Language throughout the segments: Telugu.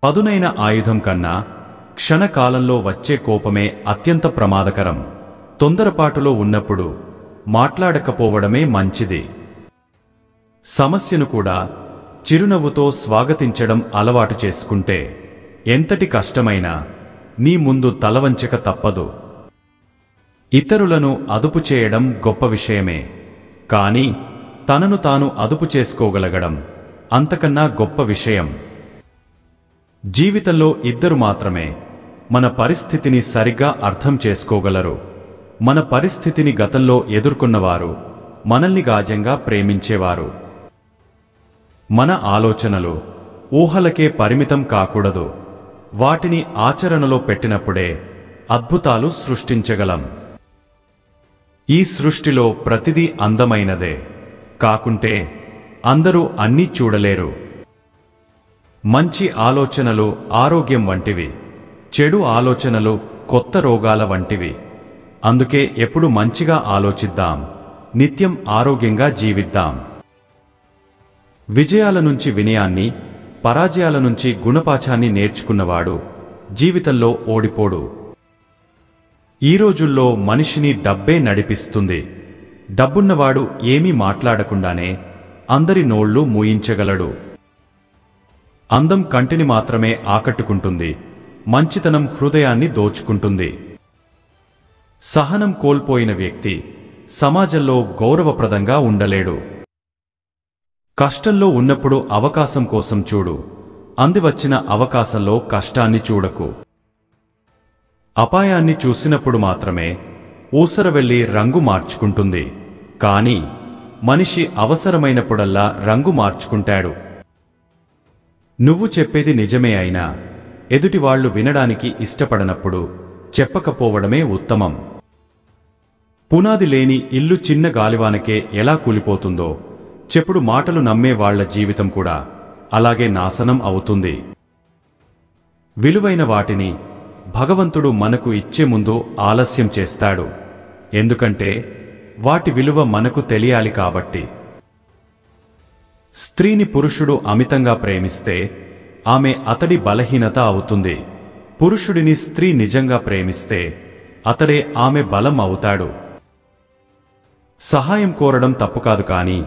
పదునైన ఆయుధం కన్నా క్షణకాలంలో వచ్చే కోపమే అత్యంత ప్రమాదకరం. తొందరపాటులో ఉన్నప్పుడు మాట్లాడకపోవడమే మంచిది. సమస్యను కూడా చిరునవ్వుతో స్వాగతించడం అలవాటు చేసుకుంటే ఎంతటి కష్టమైనా నీ ముందు తలవంచక తప్పదు. ఇతరులను అదుపు చేయడం గొప్ప విషయమే, కానీ తనను తాను అదుపు చేసుకోగలగడం అంతకన్నా గొప్ప విషయం. జీవితంలో ఇద్దరు మాత్రమే మన పరిస్థితిని సరిగ్గా అర్థం చేసుకోగలరు. మన పరిస్థితిని గతంలో ఎదుర్కొన్నవారు, మనల్ని గాజంగా ప్రేమించేవారు. మన ఆలోచనలు ఊహలకే పరిమితం కాకూడదు. వాటిని ఆచరణలో పెట్టినప్పుడే అద్భుతాలు సృష్టించగలం. ఈ సృష్టిలో ప్రతిదీ అందమైనదే, కాకుంటే అందరూ అన్నీ చూడలేరు. మంచి ఆలోచనలు ఆరోగ్యం వంటివి, చెడు ఆలోచనలు కొత్త రోగాల వంటివి. అందుకే ఎప్పుడు మంచిగా ఆలోచిద్దాం, నిత్యం ఆరోగ్యంగా జీవిద్దాం. విజయాల నుంచి వినయాన్ని, పరాజయాల నుంచి గుణపాఠాన్ని నేర్చుకున్నవాడు జీవితంలో ఓడిపోడు. ఈ రోజుల్లో మనిషిని డబ్బే నడిపిస్తుంది. డబ్బున్నవాడు ఏమీ మాట్లాడకుండానే అందరి నోళ్లు మూయించగలడు. అందం కంటిని మాత్రమే ఆకట్టుకుంటుంది, మంచితనం హృదయాన్ని దోచుకుంటుంది. సహనం కోల్పోయిన వ్యక్తి సమాజంలో గౌరవప్రదంగా ఉండలేడు. కష్టంలో ఉన్నప్పుడు అవకాశం కోసం చూడు, అందివచ్చిన అవకాశంలో కష్టాన్ని చూడకు. అపాయాన్ని చూసినప్పుడు మాత్రమే ఊసరవెళ్లి రంగు మార్చుకుంటుంది, కానీ మనిషి అవసరమైనప్పుడల్లా రంగు మార్చుకుంటాడు. నువ్వు చెప్పేది నిజమే అయినా ఎదుటివాళ్లు వినడానికి ఇష్టపడనప్పుడు చెప్పకపోవడమే ఉత్తమం. పునాది లేని ఇల్లు చిన్న గాలివానకే ఎలా కూలిపోతుందో, చెప్పుడు మాటలు నమ్మే వాళ్ల జీవితం కూడా అలాగే నాశనం అవుతుంది. విలువైన వాటిని భగవంతుడు మనకు ఇచ్చే ముందు ఆలస్యం చేస్తాడు. ఎందుకంటే వాటి విలువ మనకు తెలియాలి కాబట్టి. స్త్రీని పురుషుడు అమితంగా ప్రేమిస్తే ఆమె అతడి బలహీనత అవుతుంది. పురుషుడిని స్త్రీ నిజంగా ప్రేమిస్తే అతడే ఆమె బలం అవుతాడు. సహాయం కోరడం తప్పు కాదు, కానీ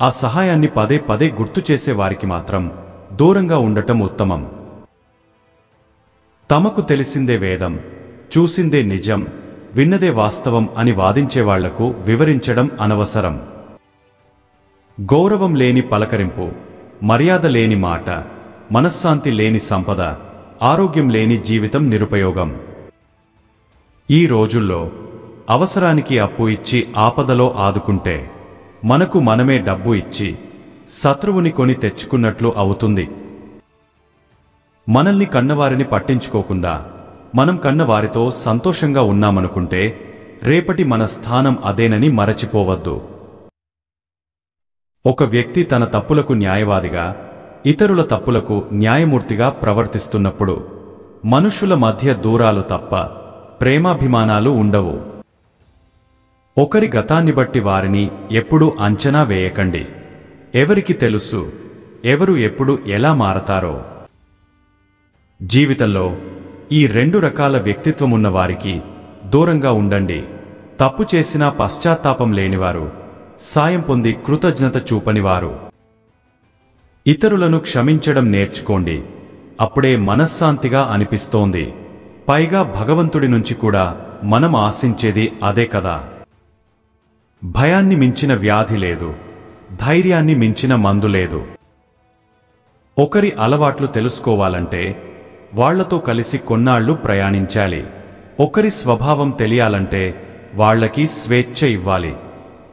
ఆ సహాయాన్ని పదే పదే గుర్తు చేసే వారికి మాత్రం దూరంగా ఉండటం ఉత్తమం. తమకు తెలిసిందే వేదం, చూసిందే నిజం, విన్నదే వాస్తవం అని వాదించేవాళ్లకు వివరించడం అనవసరం. గౌరవం లేని పలకరింపు, మర్యాద లేని మాట, మనశ్శాంతి లేని సంపద, ఆరోగ్యం లేని జీవితం నిరుపయోగం. ఈ రోజుల్లో అవసరానికి అప్పు ఇచ్చి ఆపదలో ఆదుకుంటే మనకు మనమే డబ్బు ఇచ్చి శత్రువుని కొని తెచ్చుకున్నట్లు అవుతుంది. మనల్ని కన్నవారిని పట్టించుకోకుండా మనం కన్నవారితో సంతోషంగా ఉన్నామనుకుంటే రేపటి మన స్థానం అదేనని మరచిపోవద్దు. ఒక వ్యక్తి తన తప్పులకు న్యాయవాదిగా, ఇతరుల తప్పులకు న్యాయమూర్తిగా ప్రవర్తిస్తున్నప్పుడు మనుషుల మధ్య దూరాలు తప్ప ప్రేమాభిమానాలు ఉండవు. ఒకరి గతాన్ని బట్టి వారిని ఎప్పుడూ అంచనా వేయకండి. ఎవరికి తెలుసు ఎవరు ఎప్పుడు ఎలా మారతారో. జీవితంలో ఈ రెండు రకాల వ్యక్తిత్వమున్న వారికి దూరంగా ఉండండి. తప్పు చేసినా పశ్చాత్తాపం లేనివారు, సాయం పొంది కృతజ్ఞత చూపనివారు. ఇతరులను క్షమించడం నేర్చుకోండి. అప్పుడే మనశ్శాంతిగా అనిపిస్తోంది. పైగా భగవంతుడి నుంచి కూడా మనం ఆశించేది అదే కదా. భయాన్ని మించిన వ్యాధి లేదు, ధైర్యాన్ని మించిన మందు లేదు. ఒకరి అలవాట్లు తెలుసుకోవాలంటే వాళ్లతో కలిసి కొన్నాళ్లు ప్రయాణించాలి. ఒకరి స్వభావం తెలియాలంటే వాళ్లకి స్వేచ్ఛ ఇవ్వాలి.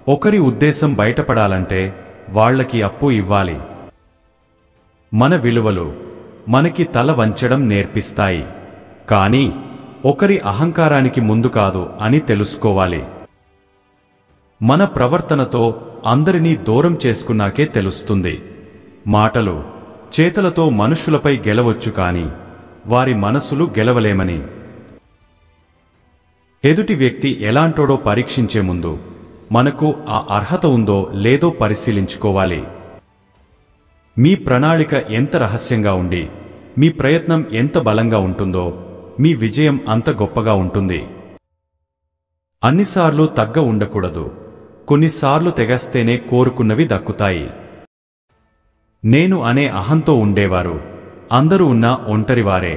ఒకరి ఉద్దేశం బయటపడాలంటే వాళ్లకి అప్పు ఇవ్వాలి. మన విలువలు మనకి తల వంచడం నేర్పిస్తాయి, కానీ ఒకరి అహంకారానికి ముందు కాదు అని తెలుసుకోవాలి. మన ప్రవర్తనతో అందరినీ దూరం చేసుకున్నాకే తెలుస్తుంది. మాటలు, చేతలతో మనుషులపై గెలవచ్చు, కానీ వారి మనసులు గెలవలేమని. ఎదుటి వ్యక్తి ఎలాంటోడో పరీక్షించే ముందు మనకు ఆ అర్హత ఉందో లేదో పరిశీలించుకోవాలి. మీ ప్రణాళిక ఎంత రహస్యంగా ఉండి మీ ప్రయత్నం ఎంత బలంగా ఉంటుందో మీ విజయం అంత గొప్పగా ఉంటుంది. అన్నిసార్లు తగ్గ ఉండకూడదు. కొన్నిసార్లు తెగస్తేనే కోరుకున్నవి దక్కుతాయి. నేను అనే అహంతో ఉండేవారు అందరూ ఉన్నా ఒంటరివారే.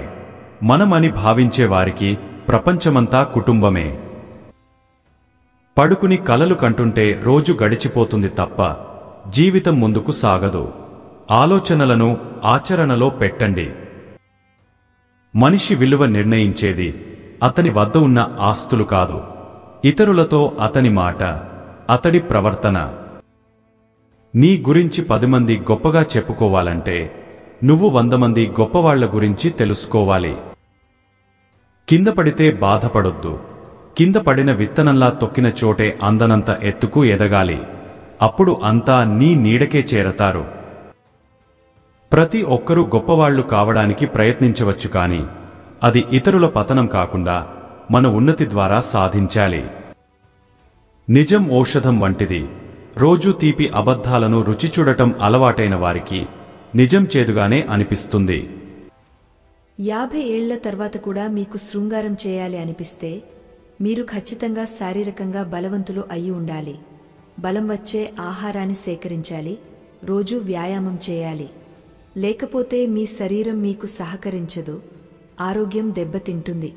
మనమని భావించేవారికి ప్రపంచమంతా కుటుంబమే. పడుకుని కలలు కంటుంటే రోజు గడిచిపోతుంది తప్ప జీవితం ముందుకు సాగదు. ఆలోచనలను ఆచరణలో పెట్టండి. మనిషి విలువ నిర్ణయించేది అతని వద్ద ఉన్న ఆస్తులు కాదు, ఇతరులతో అతని మాట, అతడి ప్రవర్తన. నీ గురించి 10 మంది గొప్పగా చెప్పుకోవాలంటే నువ్వు 100 మంది గొప్పవాళ్ల గురించి తెలుసుకోవాలి. కింద పడితే బాధపడొద్దు. కింద పడిన విత్తనంలా తొక్కిన చోటే అందనంత ఎత్తుకు ఎదగాలి. అప్పుడు అంతా నీ నీడకే చేరతారు. ప్రతి ఒక్కరూ గొప్పవాళ్లు కావడానికి ప్రయత్నించవచ్చు, కానీ అది ఇతరుల పతనం కాకుండా మన ఉన్నతి ద్వారా సాధించాలి. నిజం ఔషధం వంటిది. రోజూ తీపి అబద్ధాలను రుచి చూడటం అలవాటైన వారికి నిజం చేదుగానే అనిపిస్తుంది. 50 ఏళ్ల తర్వాత కూడా మీకు శృంగారం చేయాలి అనిపిస్తే మీరు ఖచ్చితంగా శారీరకంగా బలవంతులు అయి ఉండాలి. బలం వచ్చే ఆహారాన్ని సేకరించాలి, రోజూ వ్యాయామం చేయాలి. లేకపోతే మీ శరీరం మీకు సహకరించదు, ఆరోగ్యం దెబ్బతింటుంది.